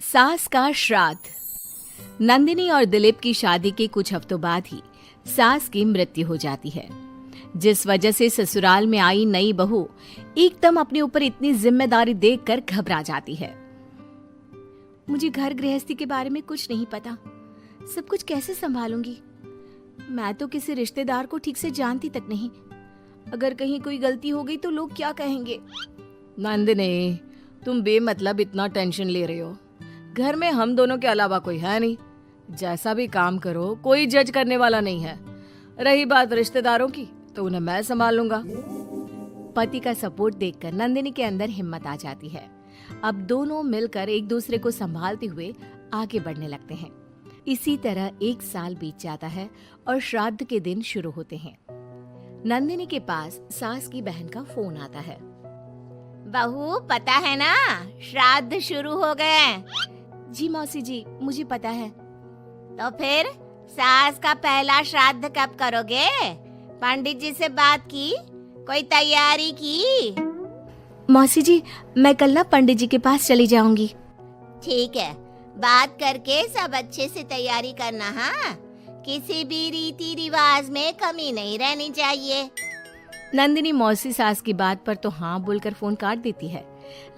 सास का श्राद्ध। नंदिनी और दिलीप की शादी के कुछ हफ्तों बाद ही सास की मृत्यु हो जाती है, जिस वजह से ससुराल में आई नई बहू एकदम अपने ऊपर इतनी जिम्मेदारी देखकर घबरा जाती है। मुझे घर गृहस्थी के बारे में कुछ नहीं पता, सब कुछ कैसे संभालूंगी? मैं तो किसी रिश्तेदार को ठीक से जानती तक नहीं। अगर कहीं कोई गलती हो गई तो लोग क्या कहेंगे? नंदिनी, तुम बेमतलब इतना टेंशन ले रही हो। घर में हम दोनों के अलावा कोई है नहीं। जैसा भी काम करो कोई जज करने वाला नहीं है। रही बात रिश्तेदारों की तो उन्हें मैं संभाल लूंगा। पति का सपोर्ट देखकर नंदिनी के अंदर हिम्मत आ जाती है। अब दोनों मिलकर एक दूसरे को संभालते हुए आगे बढ़ने लगते हैं। इसी तरह 1 साल बीत जाता है और श्राद्ध के दिन शुरू होते हैं। नंदिनी के पास सास की बहन का फोन आता है। बहू, पता है ना, श्राद्ध शुरू हो गए। जी मौसी जी, मुझे पता है। तो फिर सास का पहला श्राद्ध कब करोगे? पंडित जी से बात की? कोई तैयारी की? मौसी जी, मैं कल ना पंडित जी के पास चली जाऊंगी। ठीक है, बात करके सब अच्छे से तैयारी करना। हाँ, किसी भी रीति रिवाज में कमी नहीं रहनी चाहिए। नंदिनी मौसी सास की बात पर तो हाँ बोलकर फोन काट देती है,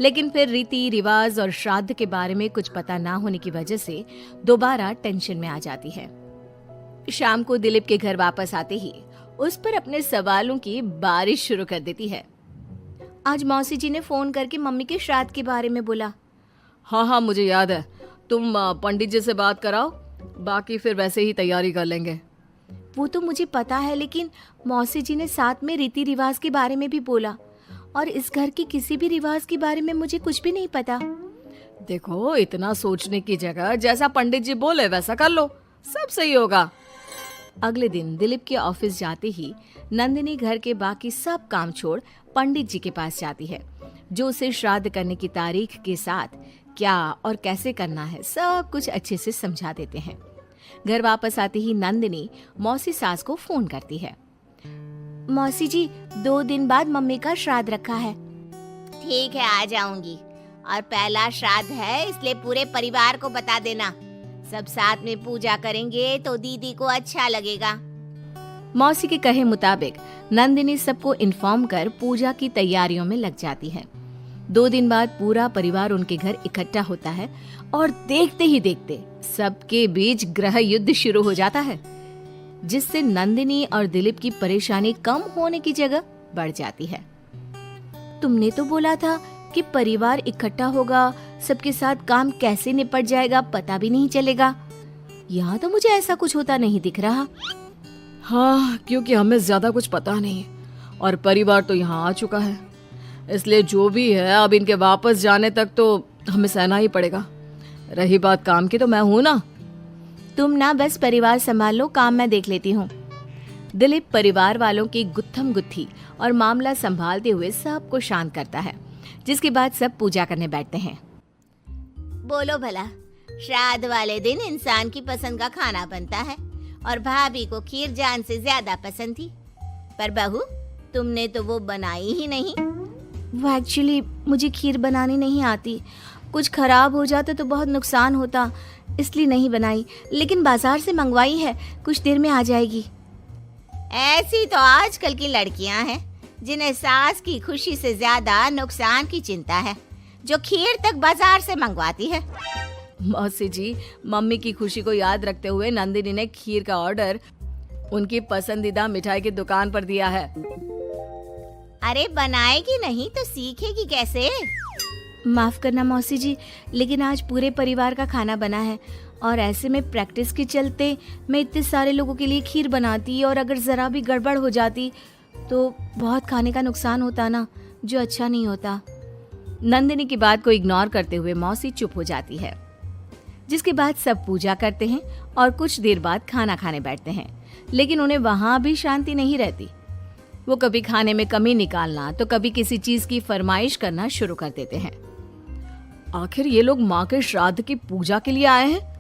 लेकिन फिर रीति रिवाज और श्राद्ध के बारे में कुछ पता ना होने की वजह से दोबारा टेंशन में आ जाती है। शाम को दिलीप के घर वापस आते ही उस पर अपने सवालों की बारिश शुरू कर देती है। आज मौसी जी ने फोन करके मम्मी के श्राद्ध के बारे में बोला। हाँ, मुझे याद है। तुम पंडित जी से बात कराओ, बाकी फिर वैसे ही तैयारी कर लेंगे। वो तो मुझे पता है, लेकिन मौसी जी ने साथ में रीति रिवाज के बारे में भी बोला, और इस घर के किसी भी रिवाज के बारे में मुझे कुछ भी नहीं पता। देखो, इतना सोचने की जगह जैसा पंडित जी बोले वैसा कर लो, सब सही होगा। अगले दिन दिलीप के ऑफिस जाते ही नंदिनी घर के बाकी सब काम छोड़ पंडित जी के पास जाती है, जो उसे श्राद्ध करने की तारीख के साथ क्या और कैसे करना है सब कुछ अच्छे से समझा देते हैं। घर वापस आते ही नंदिनी मौसी सास को फोन करती है। मौसी जी, 2 दिन बाद मम्मी का श्राद्ध रखा है। ठीक है, आ जाऊंगी। और पहला श्राद्ध है, इसलिए पूरे परिवार को बता देना। सब साथ में पूजा करेंगे तो दीदी को अच्छा लगेगा। मौसी के कहे मुताबिक नंदिनी सबको इन्फॉर्म कर पूजा की तैयारियों में लग जाती है। 2 दिन बाद पूरा परिवार उनके घर इकट्ठा होता है और देखते ही देखते सबके बीच गृह युद्ध शुरू हो जाता है, जिससे नंदिनी और दिलीप की परेशानी कम होने की जगह बढ़ जाती है। तुमने तो बोला था कि परिवार इकट्ठा होगा, सबके साथ काम कैसे निपट जाएगा पता भी नहीं चलेगा। यहाँ तो मुझे ऐसा कुछ होता नहीं दिख रहा। हाँ, क्योंकि हमें ज्यादा कुछ पता नहीं और परिवार तो यहाँ आ चुका है, इसलिए जो भी है अब इनके वापस जाने तक तो हमें सहना ही पड़ेगा। रही बात काम की तो मैं हूं ना। तुम ना बस परिवार संभाल लो, काम मैं देख लेती हूँ। दिलीप परिवार वालों की गुत्थम गुत्थी और मामला संभालते हुए सबको शांत करता है, जिसके बाद सब पूजा करने बैठते हैं। बोलो भला, श्राद्ध वाले दिन इंसान की पसंद का खाना बनता है और भाभी को खीर जान से ज्यादा पसंद थी, पर बहू तुमने तो वो बनाई ही नहीं। वो एक्चुअली मुझे खीर बनानी नहीं आती, कुछ खराब हो जाता तो बहुत नुकसान होता, इसलिए नहीं बनाई, लेकिन बाजार से मंगवाई है, कुछ देर में आ जाएगी। ऐसी तो आजकल की लड़कियां हैं जिन्हें सास की खुशी से ज्यादा नुकसान की चिंता है, जो खीर तक बाजार से मंगवाती है। मौसी जी, मम्मी की खुशी को याद रखते हुए नंदिनी ने खीर का ऑर्डर उनकी पसंदीदा मिठाई की दुकान पर दिया है। अरे बनाएगी नहीं तो सीखेगी कैसे? माफ करना मौसी जी, लेकिन आज पूरे परिवार का खाना बना है और ऐसे में प्रैक्टिस के चलते मैं इतने सारे लोगों के लिए खीर बनाती और अगर जरा भी गड़बड़ हो जाती तो बहुत खाने का नुकसान होता ना, जो अच्छा नहीं होता। नंदिनी की बात को इग्नोर करते हुए मौसी चुप हो जाती है, जिसके बाद सब पूजा करते हैं और कुछ देर बाद खाना खाने बैठते हैं, लेकिन उन्हें वहां भी शांति नहीं रहती। वो कभी खाने में कमी निकालना तो कभी किसी चीज की फरमाइश करना शुरू कर देते हैं। आखिर ये लोग माँ के श्राद्ध की पूजा के लिए आए हैं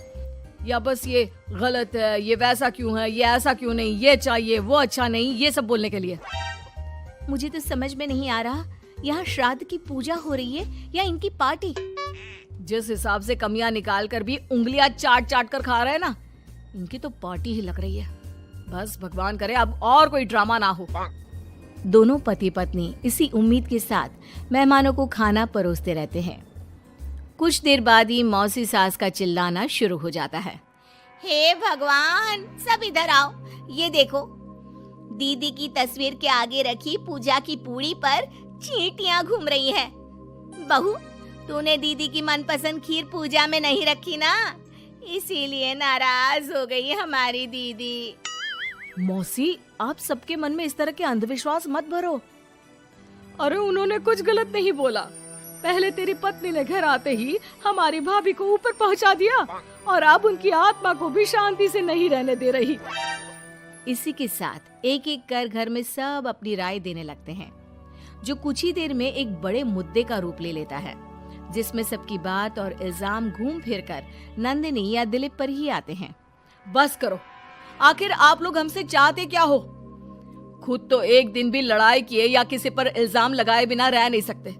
या बस ये गलत है, ये वैसा क्यों है, ये ऐसा क्यों नहीं, ये चाहिए वो अच्छा नहीं, ये सब बोलने के लिए? मुझे तो समझ में नहीं आ रहा, यहाँ श्राद्ध की पूजा हो रही है या इनकी पार्टी। जिस हिसाब से कमियां निकाल कर भी उंगलियां चाट चाट कर खा रहे हैं ना, इनकी तो पार्टी ही लग रही है। बस भगवान करे अब और कोई ड्रामा ना हो। दोनों पति पत्नी इसी उम्मीद के साथ मेहमानों को खाना परोसते रहते हैं। कुछ देर बाद ही मौसी सास का चिल्लाना शुरू हो जाता है। हे भगवान, सब इधर आओ। ये देखो, दीदी की तस्वीर के आगे रखी पूजा की पूड़ी पर चींटियां घूम रही है। बहू, तूने दीदी की मनपसंद खीर पूजा में नहीं रखी ना, इसीलिए नाराज हो गई हमारी दीदी। मौसी, आप सबके मन में इस तरह के अंधविश्वास मत भरो। अरे उन्होंने कुछ गलत नहीं बोला। पहले तेरी पत्नी ने घर आते ही हमारी भाभी को ऊपर पहुंचा दिया और अब उनकी आत्मा को भी शांति से नहीं रहने दे रही। इसी के साथ एक एक कर घर में सब अपनी राय देने लगते हैं, जो कुछ ही देर में एक बड़े मुद्दे का रूप ले लेता है, जिसमें सबकी बात और इल्जाम घूम फिर कर नंदिनी या दिलीप पर ही आते हैं। बस करो, आखिर आप लोग हमसे चाहते क्या हो? खुद तो एक दिन भी लड़ाई किए या किसी पर इल्जाम लगाए बिना रह नहीं सकते,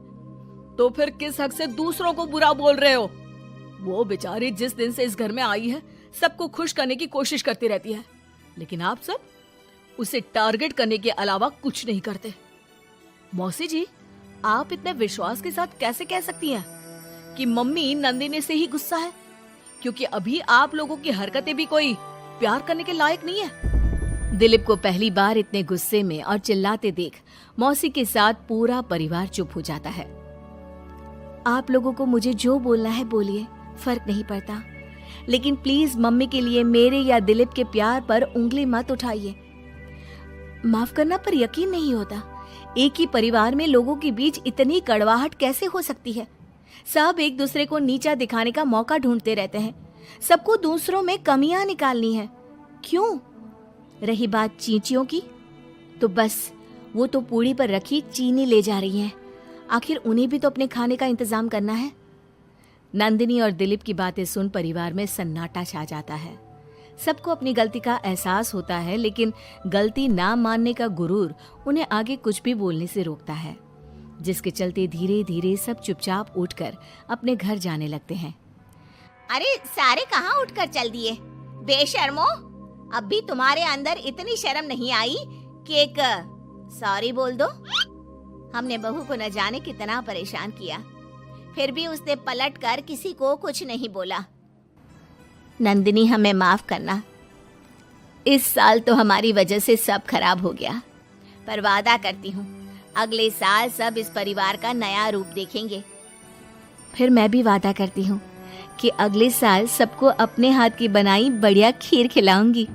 तो फिर किस हक से दूसरों को बुरा बोल रहे हो? वो बेचारी जिस दिन से इस घर में आई है सबको खुश करने की कोशिश करती रहती है, लेकिन आप सब उसे टारगेट करने के अलावा कुछ नहीं करते। मौसी जी, आप इतने विश्वास के साथ कैसे कह सकती हैं कि मम्मी नंदिनी से ही गुस्सा है, क्योंकि अभी आप लोगों की हरकतें भी कोई प्यार करने के लायक नहीं है। दिलीप को पहली बार इतने गुस्से में और चिल्लाते देख मौसी के साथ पूरा परिवार चुप हो जाता है। आप लोगों को मुझे जो बोलना है बोलिए, फर्क नहीं पड़ता, लेकिन प्लीज मम्मी के लिए मेरे या दिलीप के प्यार पर उंगली मत उठाइए। माफ करना, पर यकीन नहीं होता, एक ही परिवार में लोगों के बीच इतनी कड़वाहट कैसे हो सकती है? सब एक दूसरे को नीचा दिखाने का मौका ढूंढते रहते हैं, सबको दूसरों में कमियां निकालनी है। क्यों? रही बात चींटियों की, तो बस वो तो पूड़ी पर रखी चीनी ले जा रही हैं। आखिर उन्हें भी तो अपने खाने का इंतजाम करना है। नंदिनी और दिलीप की बातें सुन परिवार में सन्नाटा छा जाता है। सबको अपनी गलती का एहसास होता है, लेकिन गलती ना मानने का गुरूर उन्हें आगे कुछ भी बोलने से रोकता है, जिसके चलते धीरे धीरे सब चुपचाप उठकर अपने घर जाने लगते हैं। अरे सारे कहाँ उठकर चल दिए? बेशर्मो, अब भी तुम्हारे अंदर इतनी शर्म नहीं आई कि एक सॉरी बोल दो? हमने बहू को न जाने कितना परेशान किया, फिर भी उसने पलटकर किसी को कुछ नहीं बोला। नंदिनी, हमें माफ करना, इस साल तो हमारी वजह से सब खराब हो गया, पर वादा करती हूँ अगले साल सब इस परिवार का नया रूप देखेंगे। फिर मैं भी वादा करती हूँ कि अगले साल सबको अपने हाथ की बनाई बढ़िया खीर खिलाऊंगी।